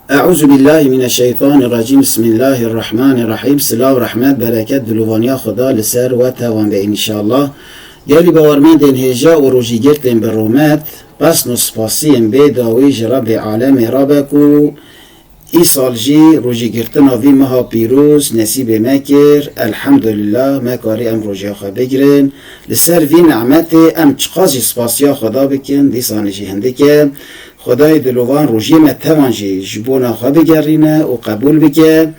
Euzu billahi mineşşeytanirracim. Bismillahirrahmanirrahim. Silah rahmet bereket diluvaniya Xuda li ser ve tevan be inşallah. Geli bawarmendên hêja û rojîgirtên bi romet besn û spasiyên bê dawî ji Rabbê alemê rabe ku îsal jî rojîgirtina vî meha pîroz nesîbê me kir. Elhamdülillah me karî em rojiya xwe bigirin. Li ser vî nimetê em çiqas jî spasiya Xuda bikin, dîsanê jî hindike. Xudayê dilovan rojiyê me tevan jî ji bona xwe bigerîne û qebûl bike.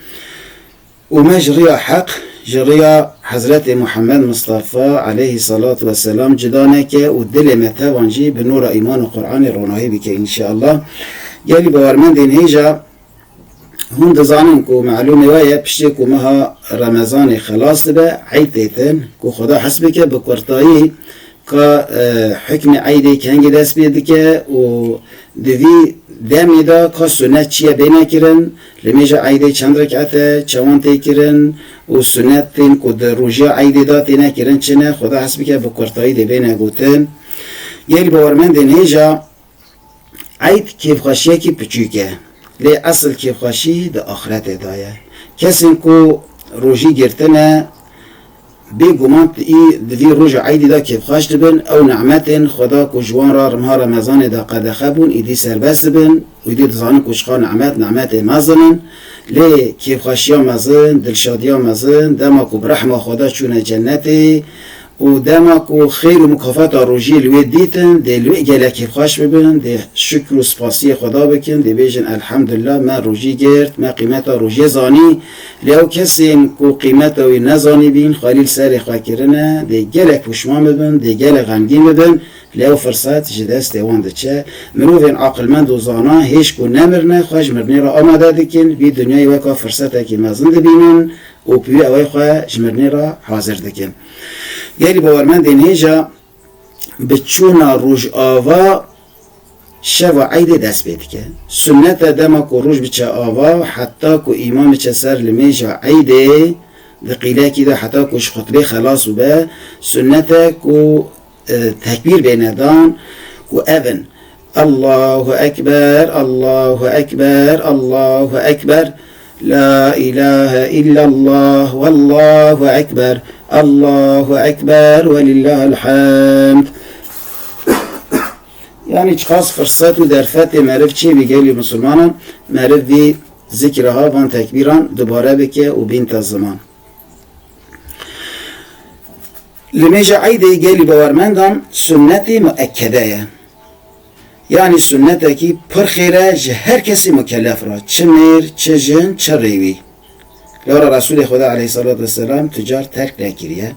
û me ji rêya heq ji rêya Hezretê Muhammed Mustafa aleyhi salatu vesselam cida neke û dilê me tevan jî bi nûra îman û Qur'anê ronahî bike înşallah. Gelî bawarmendên hêja hûn dizanin ku melûmê we ye piştî ku meha Remezanê xelas dibe eyd têtin ku Xuda hes bike bi kurtayî ka hükmê eydê kengî dest pê dike û di vî demê da ka sünnet çi ye bê nekirin, li mêja eydê çend rekete çawan tê kirin û sünnetên ku di rojiya eydê da tê nekirin çi ne, Xuda hes bike bi kurtayî dê bê negotin. Gelî bawarmendên hêja eyd kêfxweşiyekî piçûk e. Lê esl kêfxweşî di axiretê da ye. Kesên ku rojî girtine bêguman di vî roja eydê da kêfxweş dibin, ew nimetên Xuda ku ji wan re meha Remezanê da qedexe bûn êdî serbest dibin û êdî dizanin ku çiqa nimetê mezin in. Lê kêfxweşiya mezin, dilşadiya mezin, dema ku bi rehma Xuda çûne cennetê û dema ku xêr û mukafata rojiyê li wê dîtin, dê li wê gelek kêfxweş bibin, dê şükr û spasiyê Xuda bikin, dê bêjin elhamdülillah me rojî girt, me qîmeta rojiyê zanî. Lê ew kesên ku qîmeta wî nezanî bîn, xalîl serê xwe kirine, dê gelek pişman bibin, dê gelek xemgîn bibin. Lê ew firset ji destê wan diçe. Mirovên aqilmend û zana hêj ku nemirine xwe ji mirinê re amade dikin, vî dunyayê weka firsetekî mezin dibînin û pîwê ew ê xwe ji mirinê re hazir dikin. Gelî bawarmendên hêja bi çûna rojava şeva eydê dest pê dike. Sünnet e dema ku roj biçe ava heta ku îman biçe ser li mêja eydê di qîlekî de heta ku ji xutbê xelas û sünnet e ku tekbîr bênedan ku evin Allahu Ekber, Allahu Ekber, Allahu Ekber, La ilahe illallah, Wallahu Ekber, Allahu Ekber ve lillahil hamd. Yani çıkas fırsat û derfetê meriv çê gelî Müslümanan meriv vî zikriha van tekbîran dubare bike û bînte ziman. Li mêja eydê gelî bawarmendan sünnetê müekkede ye. Yani sünnetekî pir xêr e ji her kesî mükellef ra, çi mêr, çi jin, çi rêwî. Lara Resulê Xuda aleyhissalatu vesselam tücar terk nekiriye.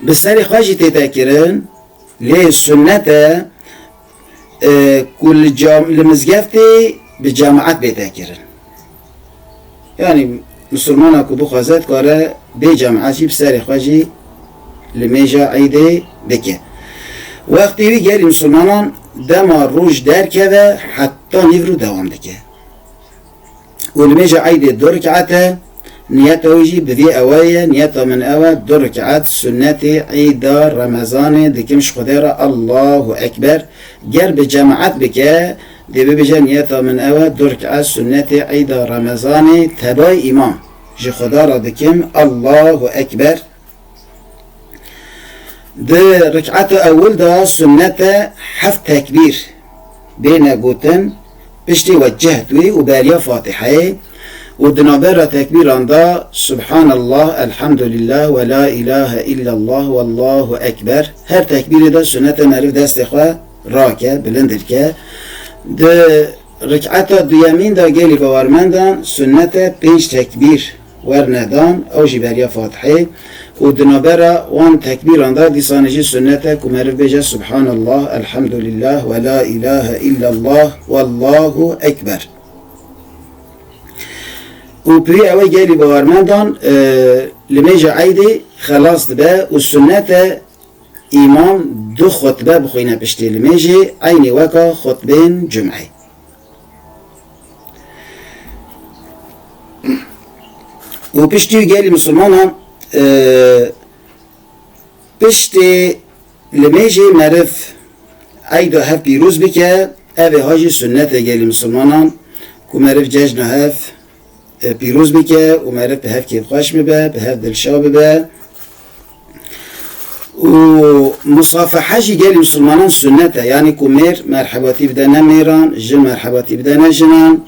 Bi serê xwe jî tê tekirin, lê sünnet e ku li mizgeftê bi cemaat bê tekirin. Yani Müslümana ku bixwaze dikare bê cemaat jî bi serê xwe jî li mêja eydê bike. Wextê wî gelî Müslümanan dema roj derkeve heta nîvrû dewam dike. û li mêja eydê du rek'at e, niyeta wî jî bi vê ewe ye, niyeta min ew e du rek'at sünnetê eyda Remezanê dikim ji Xwedê re Allahu Ekber. Ger bi cemaat bike, dê bibêje niyeta min ew e du rek'at sünnetê eyda Remezanê tebayê îmam ji Xweda re dikim Allahu Ekber. Di rek'ata ewil da sünnete heft tekbîr bêne gotin piştî weccehtu û beriya Fatihayê û di navbera tekbîran da Subhanallah, Elhamdülillah ve la ilahe illallah Wallahu Ekber. Her tekbîrê de sünnete meriv destê xwe rake, bilindirke. Di rek'ata duyemîn da gelî bawarmendan sünnete pênc tekbîr wernedan ew jî beriya Fatihayê û di navbera wan tekbîran da dîsanê jî sünnet e ku meriv bêje Subhanallah, Elhamdülillah ve la ilahe illallah Wallahu Ekber. û pîrî ew gelî bawarmendan li mêja eydê xelas dibe û sünnet e îmam du xutbe bixwîne piştî li mêjê aynî weka xutbên cum'ê. û piştî gelî Müslümanan piştî li mêjê meriv eyda hev pîroz bike, ev ê hajî sünnete gelî Müslümanan که مرف ججن هف پیروز بکه و مرف به هف کیف خوش ببه به هف دلشا ببه و مصافحه جی گلی مسلمانان سنته یعنی که میر مرحباتی بدنه میران جن مرحباتی بدنه جنان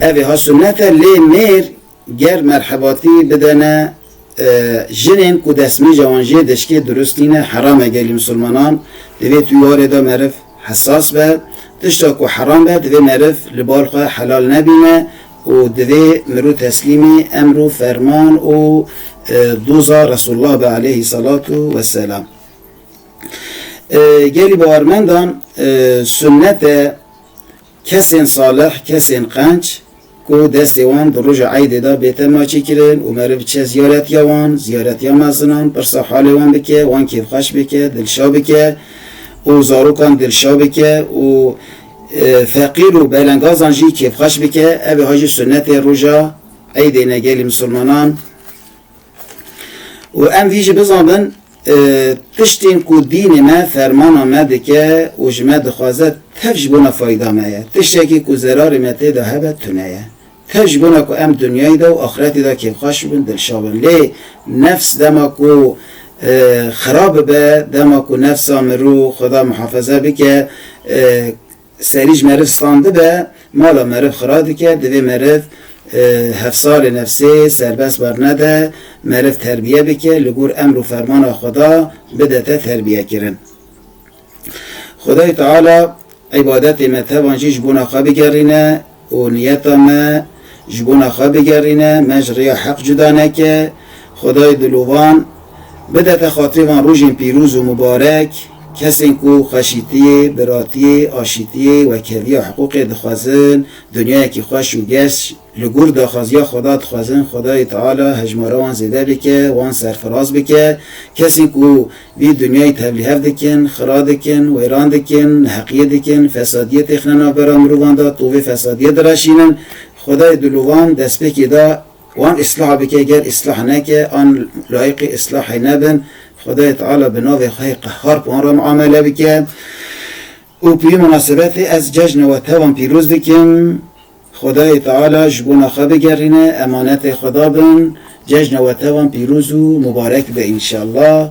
اوه ها سنته لی میر گر مرحباتی بدنه جنین که دسمی جوانجی دشکی درستینه حرامه گلی مسلمانان دوی توی وارده مرف حساس به تشتا که حرام به دوی مرف لبال خواه حلال نبینه و دوی مرو تسلیمی امر و فرمان و دوزا رسول الله به علیه صلاة و سلام گلی باورمندان سنت کسین صالح کسین قنچ که دستی وان در روز عید دا بیت ماچی کرن و مرف چه زیارت یا وان زیارت یا مزنان پرسا حال وان بکه وان کیف خوش بکه دلشا بکه و زاروکان دلشا بکه و فقیر و بلنگازان جی کیف خوش بکه اوه حاجی سنت روژا عید نگلی مسلمانان و ام ویجی بزنبن تشتین که دین ما فرمان آمده که و جمع دخوازه تفج بنا فایده مایه تشتی که زرار مته ده هبت تنیه تفج بنا که ام دنیای ده و آخرتی ده که خوش بن دلشابن لی نفس دما که خراب به دما که نفس آمرو خدا محافظه بکه سریج مرف سانده به مالا مرف خراده که دوی مرف هفسال نفسی سربست بر نده مرف تربیه بکه لگور امر و فرمان خدا بدته تربیه کرن خدای تعالی عبادت متوان جبونا خواه بگرینه و نیتا ما جبونا خواه بگرینه مجری حق جدا نکه خدای دلوان بدته خاطری وان روژین پیروز و مبارک کسی که خشیتی، براتی، آشیتی و کلی حقوق دخوازن دنیای که خوش و گش لگور دخوازی خدا دخوازن خدای تعالی هجماره وان زیده بکه وان سرفراز بکه کسی که بی دنیای تبلیغ دکن خراد دکن ویران دکن حقیه دکن فسادیت اخنانا برام روان دا طوبه فسادیت درشینن خدای دلوان دست بکی دا وان اصلاح بکه اگر اصلاح نکه آن لایق اصلاح نبن خدای تعالی به نوع خواهی قهار پان را معامله بکن و پی مناسبت از جشن و توان پیروز بکن خدای تعالی جبونا خواه بگرینه امانت خدا بن جشن و توان پیروز و مبارک به انشاءالله